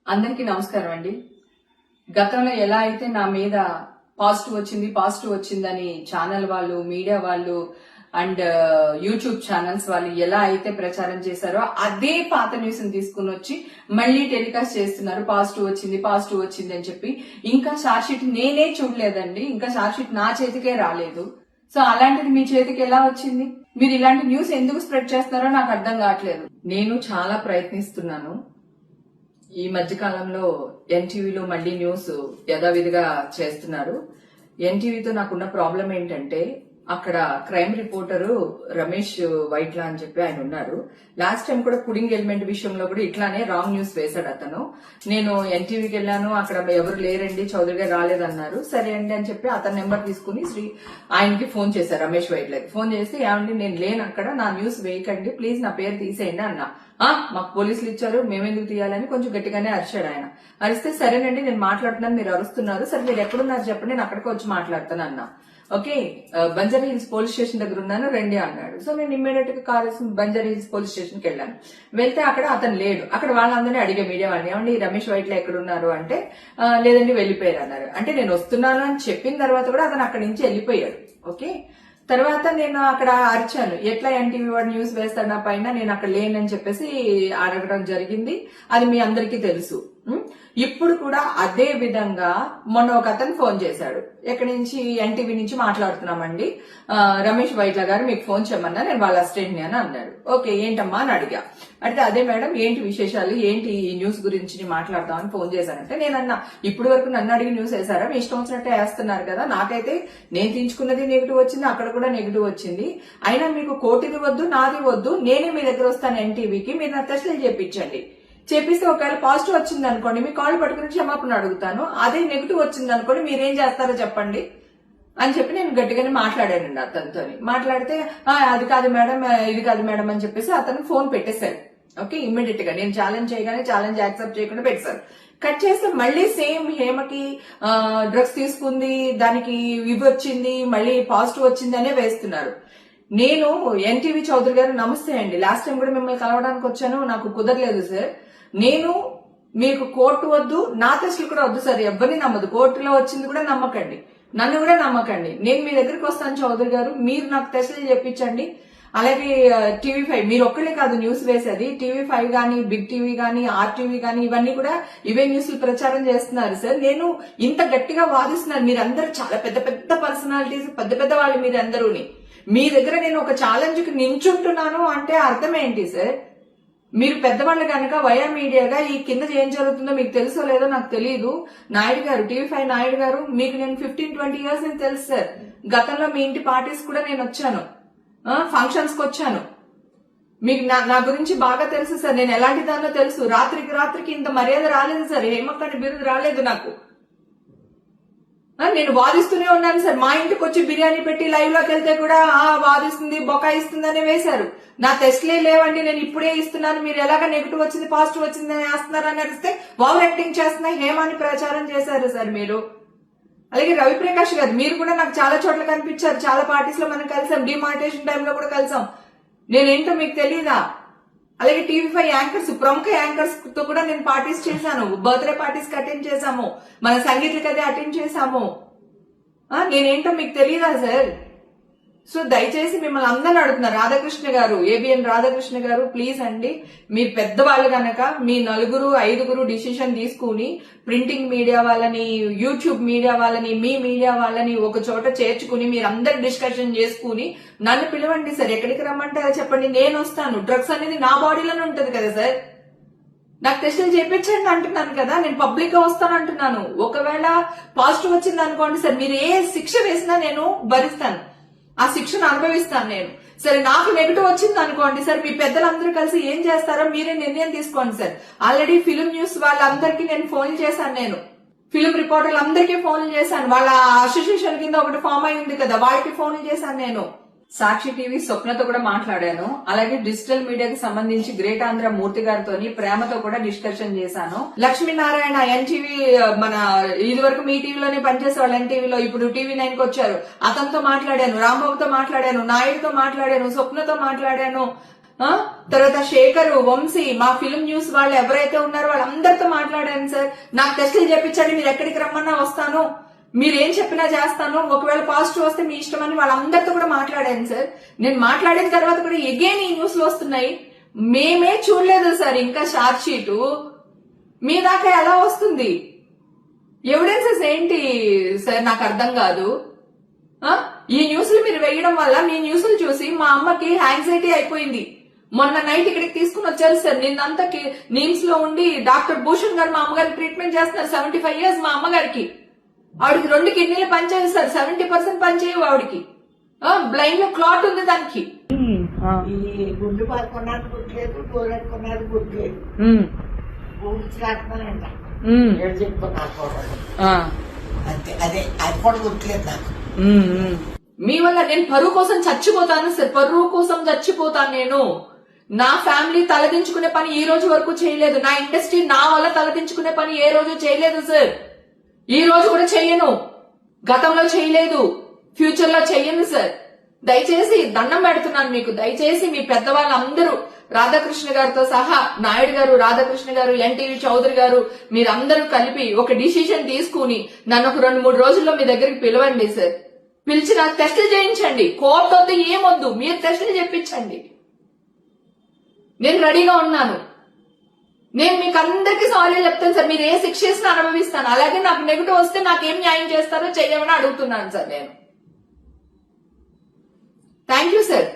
అందరికీ నమస్కారం అండి. గతంలో ఎలా అయితే నా మీద పాజిటివ్ వచ్చిందని ఛానల్ వాళ్ళు, మీడియా వాళ్ళు అండ్ యూట్యూబ్ ఛానల్స్ వాళ్ళు ఎలా అయితే ప్రచారం చేశారో అదే పాత న్యూస్ ని తీసుకుని వచ్చి మళ్ళీ టెలికాస్ట్ చేస్తున్నారు. పాజిటివ్ వచ్చింది అని చెప్పి. ఇంకా చార్జ్ షీట్ నేనే చూడలేదండి. ఇంకా చార్జ్ షీట్ నా చేతికే రాలేదు. సో అలాంటిది మీ చేతికి ఎలా వచ్చింది? మీరు ఇలాంటి న్యూస్ ఎందుకు స్ప్రెడ్ చేస్తున్నారో నాకు అర్థం కావట్లేదు. నేను చాలా ప్రయత్నిస్తున్నాను. ఈ మధ్య కాలంలో ఎన్టీవీలో మళ్ళీ న్యూస్ యథావిధిగా చేస్తున్నారు. ఎన్టీవీతో నాకున్న ప్రాబ్లం ఏంటంటే అక్కడ క్రైమ్ రిపోర్టరు రమేష్ వైట్లా అని చెప్పి ఆయన ఉన్నారు. లాస్ట్ టైం కూడా పుడింగ్ ఎలిమెంట్ విషయంలో కూడా ఇట్లానే రాంగ్ న్యూస్ వేశాడు అతను. నేను ఎన్టీవీకి వెళ్ళాను, అక్కడ ఎవరు లేరండి, చౌదరి గారు రాలేదన్నారు. సరే అండి అని చెప్పి అతని నెంబర్ తీసుకుని ఆయనకి ఫోన్ చేశారు, రమేష్ వైట్లకి ఫోన్ చేసి, ఏమండి నేను లేను అక్కడ, నా న్యూస్ వేయకండి ప్లీజ్, నా పేరు తీసేయండి అన్నా. మాకు పోలీసులు ఇచ్చారు, మేమెందుకు తీయాలని కొంచెం గట్టిగానే అరిచాడు ఆయన. అరిస్తే సరేనండి నేను మాట్లాడుతున్నాను, మీరు అరుస్తున్నారు, సరే మీరు ఎక్కడున్నారు చెప్పండి, నేను అక్కడికి వచ్చి మాట్లాడతాను అన్నా. Okay, Banjara hills police station దగ్గర ఉన్నాను రండి అన్నాడు. సో నేను ఇమ్మీడియట్ గా car Banjara hills police station కి వెళ్ళాను. వెళ్తే అక్కడ అతను లేడు. అక్కడ వాళ్ళందరినీ అడిగే మీడియా వాళ్ళని, ఏమండి రమేష్ వైట్ల ఎక్కడున్నారు అంటే లేదండి వెళ్ళిపోయారు అన్నారు. అంటే నేను వస్తున్నాను అని చెప్పిన తర్వాత కూడా అతను అక్కడి నుంచి వెళ్ళిపోయాడు. ఓకే, తర్వాత నేను అక్కడ అరిచాను, ఎట్లా ఎన్టీవీ వాడు న్యూస్ వేస్తాడు నా పైన, నేను అక్కడ లేనని చెప్పేసి అడగడం జరిగింది. అది మీ అందరికీ తెలుసు. ఇప్పుడు కూడా అదే విధంగా మొన్న ఒక అతను ఫోన్ చేశాడు, ఎక్కడి నుంచి, ఎన్టీవీ నుంచి మాట్లాడుతున్నామండి, రమేష్ వైట్ల గారు మీకు ఫోన్ చేయమన్నా, నేను వాళ్ళ అసిస్టెంట్ ని అని అన్నాడు. ఓకే ఏంటమ్మా అని అడిగా. అడిగితే అదే మేడం ఏంటి విశేషాలు, ఏంటి ఈ న్యూస్ గురించి మాట్లాడదామని ఫోన్ చేశానంటే నేనన్నా, ఇప్పుడు వరకు నన్ను అడిగి న్యూస్ వేసారా, మీ ఇష్టం వచ్చినట్టే వేస్తున్నారు కదా, నాకైతే నేను తీయించుకున్నది నెగిటివ్ వచ్చింది, అక్కడ కూడా నెగిటివ్ వచ్చింది, అయినా మీకు కోటిది వద్దు నాది వద్దు, నేనే మీ దగ్గర వస్తాను ఎన్టీవీకి, మీరు నా టెస్టులు చేయించండి, చేపిస్తే ఒకవేళ పాజిటివ్ వచ్చింది అనుకోండి మీ కాల్ పట్టుకుని క్షమాపణ అడుగుతాను, అదే నెగిటివ్ వచ్చింది అనుకోండి మీరేం చేస్తారో చెప్పండి అని చెప్పి నేను గట్టిగానే మాట్లాడానండి అతనితో. మాట్లాడితే అది కాదు మేడం, ఇది కాదు మేడం అని చెప్పేసి అతను ఫోన్ పెట్టేశారు. ఓకే, ఇమ్మీడియట్ గా నేను ఛాలెంజ్ చేయగానే ఛాలెంజ్ యాక్సెప్ట్ చేయకుండా పెట్టేశారు. కట్ చేస్తే మళ్ళీ సేమ్ హేమకి డ్రగ్స్ తీసుకుంది, దానికి ఇవి వచ్చింది, మళ్ళీ పాజిటివ్ వచ్చింది అనే వేస్తున్నారు. నేను ఎన్టీవీ చౌదరి గారు నమస్తే అండి, లాస్ట్ టైం కూడా మిమ్మల్ని కలవడానికి వచ్చాను, నాకు కుదరలేదు సార్, నేను మీకు కోర్టు వద్దు, నా టెస్టులు కూడా వద్దు సార్, ఎవరిని నమ్మదు, కోర్టులో వచ్చింది కూడా నమ్మకండి, నన్ను కూడా నమ్మకండి, నేను మీ దగ్గరికి వస్తాను చౌదరి గారు, మీరు నాకు టెస్టులు చెప్పించండి. అలాగే టీవీ5 మీరు ఒక్కళ్ళే కాదు న్యూస్ వేసేది, టీవీ5 గానీ, బిగ్ టీవీ గానీ, ఆర్టీవీ గానీ, ఇవన్నీ కూడా ఇవే న్యూస్లు ప్రచారం చేస్తున్నారు సార్. నేను ఇంత గట్టిగా వాదిస్తున్నాను, మీరందరూ చాలా పెద్ద పెద్ద పర్సనాలిటీస్, పెద్ద పెద్ద వాళ్ళు మీరందరూని, మీ దగ్గర నేను ఒక ఛాలెంజ్ కి నించుంటున్నాను అంటే అర్థం ఏంటి సార్? మీరు పెద్దవాళ్ళు కనుక వయా మీడియాగా ఈ కింద ఏం జరుగుతుందో మీకు తెలుసో లేదో నాకు తెలియదు. నాయుడు గారు, టీవీ5 నాయుడు గారు, మీకు నేను 15-20 ఇయర్స్ అని తెలుసు సార్. గతంలో మీ ఇంటి పార్టీస్ కూడా నేను వచ్చాను, ఫంక్షన్స్ కి వచ్చాను, మీకు నా గురించి బాగా తెలుసు సార్, నేను ఎలాంటి దానిలో తెలుసు. రాత్రికి ఇంత మర్యాద రాలేదు సార్, హేమక్కని బిరుదు రాలేదు నాకు. నేను వాదిస్తూనే ఉన్నాను సార్, మా ఇంటికి వచ్చి బిర్యానీ పెట్టి లైవ్ లోకి వెళ్తే కూడా వాదిస్తుంది, బొకాయిస్తుంది అని వేశారు. నా టెస్ట్లే లేవండి, నేను ఇప్పుడే ఇస్తున్నాను, మీరు ఎలాగ నెగిటివ్ వచ్చింది పాజిటివ్ వచ్చింది అని వేస్తున్నారు అని అడిగితే ఓవర్ యాక్టింగ్ చేస్తున్నా హేమాని ప్రచారం చేశారు సార్ మీరు. అలాగే రవిప్రకాష్ గారు, మీరు కూడా నాకు చాలా చోట్ల కనిపించారు, చాలా పార్టీస్ లో మనం కలిసాం, డిమానిటేషన్ టైంలో కూడా కలిసాం, నేనేంటో మీకు తెలియదా? అలాగే టీవీ5 యాంకర్స్, ప్రముఖ యాంకర్స్ తో కూడా నేను పార్టీస్ చేశాను, బర్త్డే పార్టీస్ కి అటెండ్ చేశాము, మన సంగీతకి అదే అటెండ్ చేశాము, నేనేంటో మీకు తెలియదా సార్? సో దయచేసి మిమ్మల్ని అందరిని అడుగుతున్నారు, రాధాకృష్ణ గారు, ఏబిఎన్ రాధాకృష్ణ గారు, ప్లీజ్ అండి, మీరు పెద్దవాళ్ళు గనక మీ 4-5 డిసిషన్ తీసుకుని ప్రింటింగ్ మీడియా వాళ్ళని, యూట్యూబ్ మీడియా వాళ్ళని, మీ మీడియా వాళ్ళని ఒక చోట చేర్చుకుని మీరందరు డిస్కషన్ చేసుకుని నన్ను పిలవండి సార్, ఎక్కడికి రమ్మంటారో చెప్పండి, నేను వస్తాను. డ్రగ్స్ అనేది నా బాడీలోనే ఉంటది కదా సార్, నాకు టెస్టులు చేయించండి అంటున్నాను కదా, నేను పబ్లిక్ గా వస్తాను అంటున్నాను. ఒకవేళ పాజిటివ్ వచ్చింది అనుకోండి సార్, మీరు ఏ శిక్ష వేసినా నేను భరిస్తాను, ఆ శిక్షను అనుభవిస్తాను నేను. సరే నాకు నెగిటివ్ వచ్చింది అనుకోండి సార్, మీ పెద్దలందరూ కలిసి ఏం చేస్తారో మీరే నిర్ణయం తీసుకోండి సార్. ఆల్రెడీ ఫిలిం న్యూస్ వాళ్ళందరికీ నేను ఫోన్ చేశాను, నేను ఫిలిం రిపోర్టర్లందరికీ ఫోన్లు చేశాను, వాళ్ళ అసోసియేషన్ కింద ఒకటి ఫామ్ అయి ఉంది కదా, వాళ్ళకి ఫోన్లు చేశాను నేను. సాక్షి టీవీ స్వప్నతో కూడా మాట్లాడాను. అలాగే డిజిటల్ మీడియాకి సంబంధించి గ్రేట్ ఆంధ్ర మూర్తి గారితో ప్రేమతో కూడా డిస్కషన్ చేశాను. లక్ష్మీనారాయణ ఎన్టీవీ, మన ఇది వరకు మీ టీవీలోనే పనిచేసే వాళ్ళు ఎన్టీవీలో, ఇప్పుడు టీవీ9 కి వచ్చారు, అతనితో మాట్లాడాను, రాంబాబుతో మాట్లాడాను, నాయుడుతో మాట్లాడాను, స్వప్నతో మాట్లాడాను, తర్వాత శేఖర్, వంశీ, మా ఫిల్మ్ న్యూస్ వాళ్ళు ఎవరైతే ఉన్నారో వాళ్ళందరితో మాట్లాడాను సార్. నాకు టెస్టులు చేపించండి, మీరు ఎక్కడికి రమ్మన్నా వస్తాను, మీరేం చెప్పినా చేస్తాను, ఒకవేళ పాజిటివ్ వస్తే మీ ఇష్టం అని వాళ్ళందరితో కూడా మాట్లాడాను సార్. నేను మాట్లాడిన తర్వాత కూడా ఎగైన్ ఈ న్యూస్ లో వస్తున్నాయి. మేమే చూడలేదు సార్ ఇంకా షార్ట్ షీటు, మీ దాకా ఎలా వస్తుంది? ఎవిడెన్సెస్ ఏంటి సార్ నాకు అర్థం కాదు. ఈ న్యూస్లు మీరు వేయడం వల్ల మీ న్యూస్లు చూసి మా అమ్మకి యాంగ్జైటీ అయిపోయింది. మొన్న నైట్ ఇక్కడికి తీసుకుని వచ్చారు సార్. నిన్నంతా నీమ్స్ లో ఉండి డాక్టర్ భూషణ్ గారు మా అమ్మగారికి ట్రీట్మెంట్ చేస్తున్నారు. 75 years మా అమ్మగారికి. ఆవిడకి 2 కిడ్నీలు పనిచేయవు సార్, 70% పనిచేయవు ఆవిడకి. బ్లైండ్ లో క్లాట్ ఉంది దానికి. ఈ గుండు పడుకున్నది గుర్తులేదు, గోరెట్టుకున్నది గుర్తులేదు, ఊడ్చిరాట్మనంట ఏడు చెప్పుకున్నారు అంతే. అదే అది కూడా గుర్తులేదు నాకు. మీ వల్ల నేను పరువు కోసం చచ్చిపోతాను సార్, పరువు కోసం చచ్చిపోతాను నేను. నా ఫ్యామిలీ తలదించుకునే పని ఈ రోజు వరకు చేయలేదు. నా ఇండస్ట్రీ నా వల్ల తలదించుకునే పని ఏ రోజు చేయలేదు సార్. ఈ రోజు కూడా చెయ్యను, గతంలో చేయలేదు, ఫ్యూచర్ లో చెయ్యను సార్. దయచేసి దండం పెడుతున్నాను మీకు. దయచేసి మీ పెద్దవాళ్ళందరూ రాధాకృష్ణ గారితో సహా, నాయుడు గారు, రాధాకృష్ణ గారు, ఎన్టీవీ చౌదరి గారు, మీరందరూ కలిపి ఒక డిసిషన్ తీసుకుని నన్ను ఒక 2-3 రోజుల్లో మీ దగ్గరికి పిలవండి సార్. పిలిచి నాకు టెస్టులు చేయించండి. కోర్టు వద్దు, ఏమొద్దు, మీరు టెస్టులు చెప్పించండి. నేను రెడీగా ఉన్నాను. నేను మీకు అందరికీ సారీ చెప్తాను సార్. మీరు ఏ శిక్ష చేసినా అనుభవిస్తాను. అలాగే నాకు నెగిటివ్ వస్తే నాకేం న్యాయం చేస్తారో చెయ్యమని అడుగుతున్నాను సార్ నేను. Thank you sir.